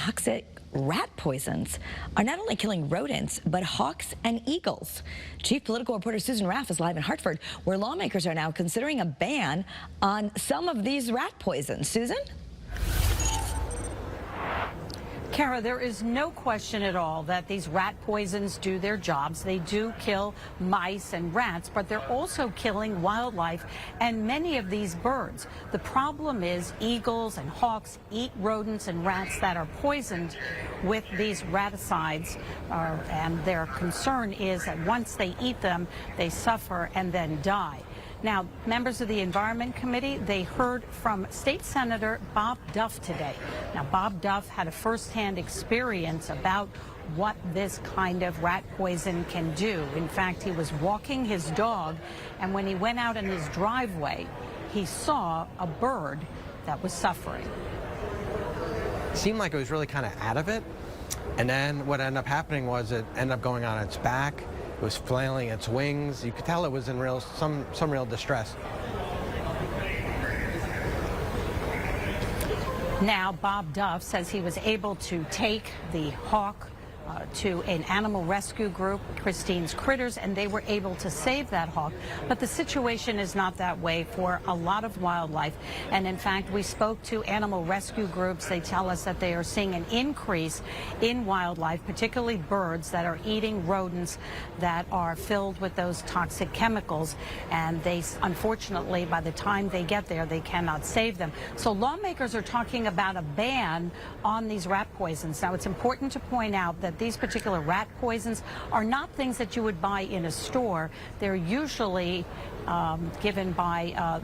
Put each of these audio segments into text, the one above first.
toxic rat poisons are not only killing rodents, but hawks and eagles. Chief political reporter Susan Raff is live in Hartford, where lawmakers are now considering a ban on some of these rat poisons. Susan? Kara, there is no question at all that these rat poisons do their jobs. They do kill mice and rats, but they're also killing wildlife and many of these birds. The problem is eagles and hawks eat rodents and rats that are poisoned with these raticides, and their concern is that once they eat them, they suffer and then die. Now, members of the Environment Committee, they heard from State Senator Bob Duff today. Now, Bob Duff had a firsthand experience about what this kind of rat poison can do. In fact, he was walking his dog, and when he went out in his driveway, he saw a bird that was suffering. It seemed like it was really kind of out of it, and then what ended up happening was it ended up going on its back. It was flailing its wings. You could tell it was in some real distress. Now, Bob Duff says he was able to take the hawk to an animal rescue group, Christine's Critters, and they were able to save that hawk. But the situation is not that way for a lot of wildlife. And in fact, we spoke to animal rescue groups. They tell us that they are seeing an increase in wildlife, particularly birds that are eating rodents that are filled with those toxic chemicals. And they, unfortunately, by the time they get there, they cannot save them. So lawmakers are talking about a ban on these rat poisons. Now, it's important to point out that these particular rat poisons are not things that you would buy in a store. They're usually given by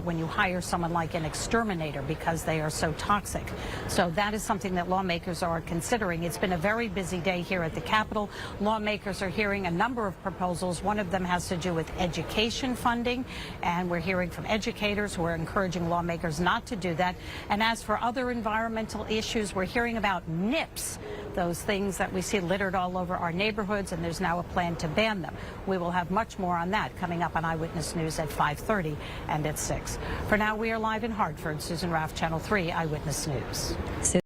when you hire someone like an exterminator, because they are so toxic. So that is something that lawmakers are considering. It's been a very busy day here at the Capitol. Lawmakers are hearing a number of proposals. One of them has to do with education funding, and we're hearing from educators who are encouraging lawmakers not to do that. And as for other environmental issues, we're hearing about nips, those things that we see littered all over our neighborhoods, and there's now a plan to ban them. We will have much more on that coming up on Eyewitness News at 5:30 and at 6. For now, we are live in Hartford. Susan Raff, Channel 3 Eyewitness News.